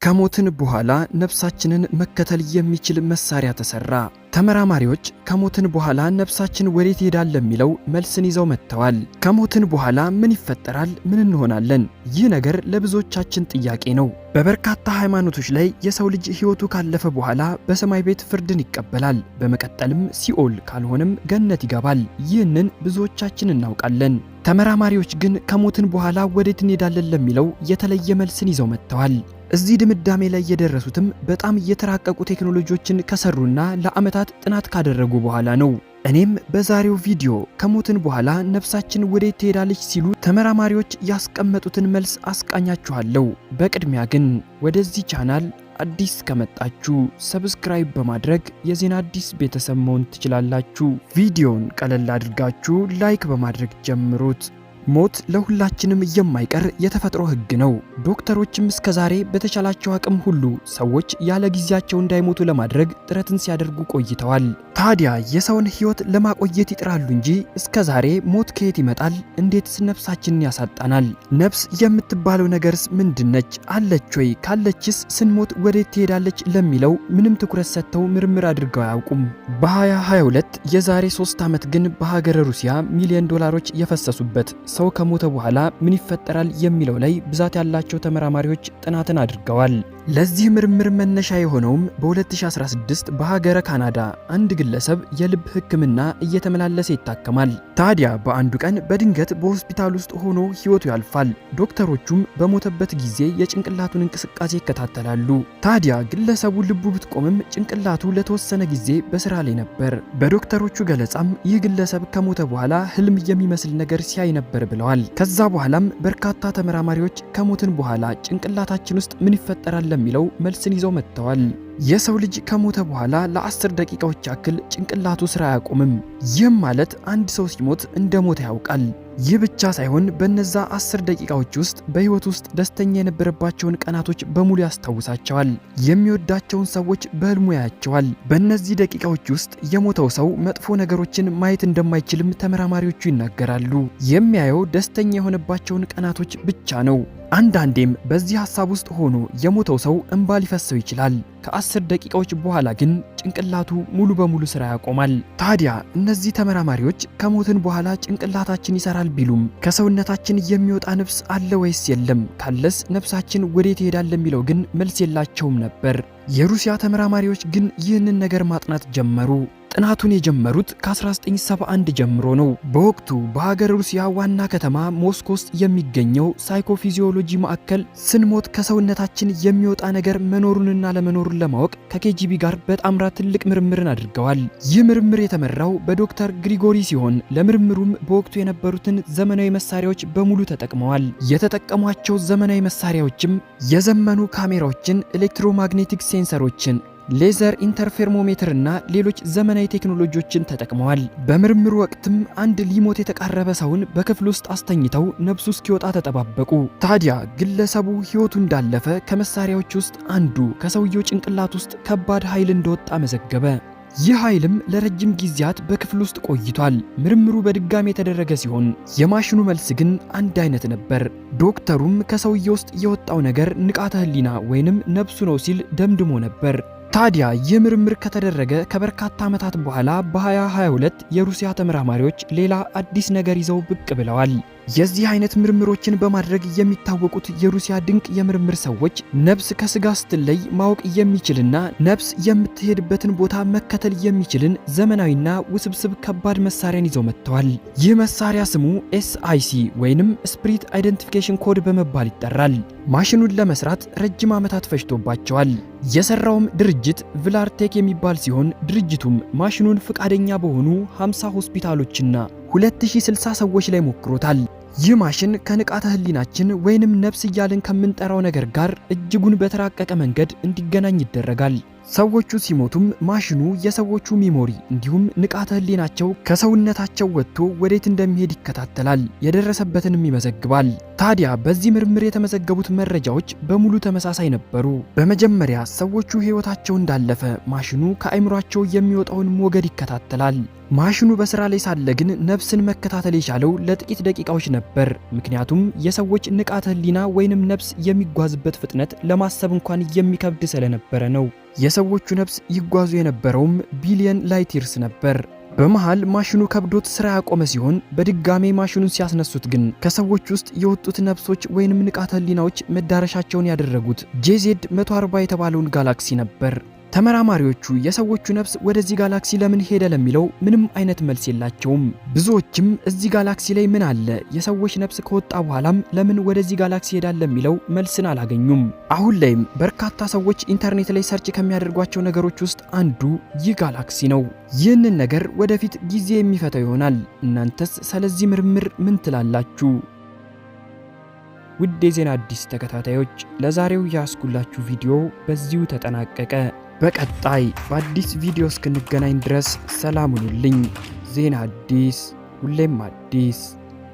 ከሞትን በኋላ ነፍሳችንን መከተል የሚችል መሳሪያ ተሰራ። ተመራማሪዎች ከሞትን በኋላ ነፍሳችን ወዴት ይሄዳል ለሚለው መልስን ይዘው መጥተዋል። ከሞትን በኋላ ምን ይፈጠራል? ምን እንሆናለን? ይህ ነገር ለብዙዎቻችን ጥያቄ ነው። በበርካታ ሃይማኖቶች ላይ የሰው ልጅ ሕይወቱ ካለፈ በኋላ በሰማይ ቤት ፍርድን ይቀበላል። በመቀጠልም ሲኦል ካልሆነም ገነት ይገባል። ይህንን ብዙዎቻችን እናውቃለን። ተመራማሪዎች ግን ከሞትን በኋላ ወዴት እንሄዳለን ለሚለው የተለየ መልስን ይዘው መጥተዋል። እዚህ ድምዳሜ ላይ የደረሱትም በጣም የተራቀቁ ቴክኖሎጂዎችን ከሰሩና ለዓመታት ጥናት ካደረጉ በኋላ ነው። እኔም በዛሬው ቪዲዮ ከሞትን በኋላ ነፍሳችን ወዴት ትሄዳለች ሲሉ ተመራማሪዎች ያስቀመጡትን መልስ አስቃኛችኋለሁ። በቅድሚያ ግን ወደዚህ ቻናል አዲስ ከመጣችሁ ሰብስክራይብ በማድረግ የዜና አዲስ ቤተሰብ መሆን ትችላላችሁ። ቪዲዮን ቀለል አድርጋችሁ ላይክ በማድረግ ጀምሩት። ሞት ለሁላችንም የማይቀር የተፈጥሮ ሕግ ነው። ዶክተሮችም እስከዛሬ በተቻላቸው አቅም ሁሉ ሰዎች ያለ ጊዜያቸው እንዳይሞቱ ለማድረግ ጥረትን ሲያደርጉ ቆይተዋል። ታዲያ የሰውን ሕይወት ለማቆየት ይጥራሉ እንጂ እስከዛሬ ሞት ከየት ይመጣል? እንዴትስ ነፍሳችንን ያሳጣናል? ነፍስ የምትባለው ነገርስ ምንድነች? አለች ወይ? ካለችስ ስንሞት ወዴት ትሄዳለች ለሚለው ምንም ትኩረት ሰጥተው ምርምር አድርገው አያውቁም። በ2022 የዛሬ 3 ዓመት ግን በሀገረ ሩሲያ ሚሊዮን ዶላሮች የፈሰሱበት ሰው ከሞተ በኋላ ምን ይፈጠራል የሚለው ላይ ብዛት ያላቸው ተመራማሪዎች ጥናትን አድርገዋል። ለዚህ ምርምር መነሻ የሆነውም በ2016 በሀገረ ካናዳ አንድ ግለሰብ የልብ ሕክምና እየተመላለሰ ይታከማል። ታዲያ በአንዱ ቀን በድንገት በሆስፒታል ውስጥ ሆኖ ሕይወቱ ያልፋል። ዶክተሮቹም በሞተበት ጊዜ የጭንቅላቱን እንቅስቃሴ ይከታተላሉ። ታዲያ ግለሰቡ ልቡ ብትቆምም ጭንቅላቱ ለተወሰነ ጊዜ በስራ ላይ ነበር። በዶክተሮቹ ገለጻም ይህ ግለሰብ ከሞተ በኋላ ህልም የሚመስል ነገር ሲያይ ነበር ብለዋል። ከዛ በኋላም በርካታ ተመራማሪዎች ከሞትን በኋላ ጭንቅላታችን ውስጥ ምን ይፈጠራል ለሚለው መልስን ይዘው መጥተዋል። የሰው ልጅ ከሞተ በኋላ ለ10 ደቂቃዎች ያክል ጭንቅላቱ ስራ አያቆምም። ይህም ማለት አንድ ሰው ሲሞት እንደሞተ ያውቃል። ይህ ብቻ ሳይሆን በነዛ 10 ደቂቃዎች ውስጥ በህይወት ውስጥ ደስተኛ የነበረባቸውን ቀናቶች በሙሉ ያስታውሳቸዋል። የሚወዳቸውን ሰዎች በህልሙ ያያቸዋል። በእነዚህ ደቂቃዎች ውስጥ የሞተው ሰው መጥፎ ነገሮችን ማየት እንደማይችልም ተመራማሪዎቹ ይናገራሉ። የሚያየው ደስተኛ የሆነባቸውን ቀናቶች ብቻ ነው። አንዳንዴም በዚህ ሐሳብ ውስጥ ሆኖ የሞተው ሰው እንባ ሊፈሰው ይችላል። ከ10 ደቂቃዎች በኋላ ግን ጭንቅላቱ ሙሉ በሙሉ ስራ ያቆማል። ታዲያ እነዚህ ተመራማሪዎች ከሞትን በኋላ ጭንቅላታችን ይሰራል ቢሉም ከሰውነታችን የሚወጣ ነፍስ አለ ወይስ የለም? ካለስ ነፍሳችን ወዴት ይሄዳል ለሚለው ግን መልስ የላቸውም ነበር። የሩሲያ ተመራማሪዎች ግን ይህንን ነገር ማጥናት ጀመሩ። ጥናቱን የጀመሩት ከ1971 ጀምሮ ነው። በወቅቱ በሀገር ሩሲያ ዋና ከተማ ሞስኮ ውስጥ የሚገኘው ሳይኮፊዚዮሎጂ ማዕከል ስንሞት ከሰውነታችን የሚወጣ ነገር መኖሩንና ለመኖሩን ለማወቅ ከኬጂቢ ጋር በጣምራ ትልቅ ምርምርን አድርገዋል። ይህ ምርምር የተመራው በዶክተር ግሪጎሪ ሲሆን ለምርምሩም በወቅቱ የነበሩትን ዘመናዊ መሳሪያዎች በሙሉ ተጠቅመዋል። የተጠቀሟቸው ዘመናዊ መሳሪያዎችም የዘመኑ ካሜራዎችን፣ ኤሌክትሮማግኔቲክ ሴንሰሮችን፣ ሌዘር ኢንተርፌርሞሜትር እና ሌሎች ዘመናዊ ቴክኖሎጂዎችን ተጠቅመዋል። በምርምሩ ወቅትም አንድ ሊሞት የተቃረበ ሰውን በክፍል ውስጥ አስተኝተው ነፍሱ እስኪወጣ ተጠባበቁ። ታዲያ ግለሰቡ ሕይወቱ እንዳለፈ ከመሳሪያዎች ውስጥ አንዱ ከሰውየው ጭንቅላት ውስጥ ከባድ ኃይል እንደወጣ መዘገበ። ይህ ኃይልም ለረጅም ጊዜያት በክፍል ውስጥ ቆይቷል። ምርምሩ በድጋሚ የተደረገ ሲሆን የማሽኑ መልስ ግን አንድ አይነት ነበር። ዶክተሩም ከሰውየው ውስጥ የወጣው ነገር ንቃተ ህሊና ወይንም ነፍሱ ነው ሲል ደምድሞ ነበር። ታዲያ ይህ ምርምር ከተደረገ ከበርካታ ዓመታት በኋላ በ2022 የሩሲያ ተመራማሪዎች ሌላ አዲስ ነገር ይዘው ብቅ ብለዋል። የዚህ አይነት ምርምሮችን በማድረግ የሚታወቁት የሩሲያ ድንቅ የምርምር ሰዎች ነፍስ ከስጋ ስትለይ ማወቅ የሚችልና ነፍስ የምትሄድበትን ቦታ መከተል የሚችልን ዘመናዊና ውስብስብ ከባድ መሳሪያን ይዘው መጥተዋል። ይህ መሳሪያ ስሙ SIC ወይንም ስፒሪት አይደንቲፊኬሽን ኮድ በመባል ይጠራል። ማሽኑን ለመስራት ረጅም ዓመታት ፈጅቶባቸዋል። የሰራውም ድርጅት ቪላርቴክ የሚባል ሲሆን ድርጅቱም ማሽኑን ፍቃደኛ በሆኑ 50 ሆስፒታሎችና 2060 ሰዎች ላይ ሞክሮታል። ይህ ማሽን ከንቃተ ህሊናችን ወይንም ነፍስ እያልን ከምንጠራው ነገር ጋር እጅጉን በተራቀቀ መንገድ እንዲገናኝ ይደረጋል። ሰዎቹ ሲሞቱም ማሽኑ የሰዎቹ ሚሞሪ እንዲሁም ንቃተ ህሊናቸው ከሰውነታቸው ወጥቶ ወዴት እንደሚሄድ ይከታተላል፣ የደረሰበትንም ይመዘግባል። ታዲያ በዚህ ምርምር የተመዘገቡት መረጃዎች በሙሉ ተመሳሳይ ነበሩ። በመጀመሪያ ሰዎቹ ህይወታቸው እንዳለፈ ማሽኑ ከአእምሯቸው የሚወጣውን ሞገድ ይከታተላል። ማሽኑ በስራ ላይ ሳለ ግን ነፍስን መከታተል የቻለው ለጥቂት ደቂቃዎች ነበር። ምክንያቱም የሰዎች ንቃተ ህሊና ወይንም ነፍስ የሚጓዝበት ፍጥነት ለማሰብ እንኳን የሚከብድ ስለነበረ ነው። የሰዎቹ ነፍስ ይጓዙ የነበረውም ቢሊየን ላይት ይርስ ነበር። በመሃል ማሽኑ ከብዶት ስራ ያቆመ ሲሆን በድጋሜ ማሽኑን ሲያስነሱት ግን ከሰዎች ውስጥ የወጡት ነፍሶች ወይንም ንቃተ ህሊናዎች መዳረሻቸውን ያደረጉት ጄዜድ 140 የተባለውን ጋላክሲ ነበር። ተመራማሪዎቹ የሰዎቹ ነፍስ ወደዚህ ጋላክሲ ለምን ሄደ ለሚለው ምንም አይነት መልስ የላቸውም። ብዙዎችም እዚህ ጋላክሲ ላይ ምን አለ፣ የሰዎች ነፍስ ከወጣ በኋላም ለምን ወደዚህ ጋላክሲ ሄዳል ለሚለው መልስን አላገኙም። አሁን ላይም በርካታ ሰዎች ኢንተርኔት ላይ ሰርች ከሚያደርጓቸው ነገሮች ውስጥ አንዱ ይህ ጋላክሲ ነው። ይህንን ነገር ወደፊት ጊዜ የሚፈታው ይሆናል። እናንተስ ስለዚህ ምርምር ምን ትላላችሁ? ውድ የዜና አዲስ ተከታታዮች ለዛሬው ያስኩላችሁ ቪዲዮ በዚሁ ተጠናቀቀ። በቀጣይ በአዲስ ቪዲዮ እስክንገናኝ ድረስ ሰላም ሁኑልኝ። ዜና አዲስ ሁሌም አዲስ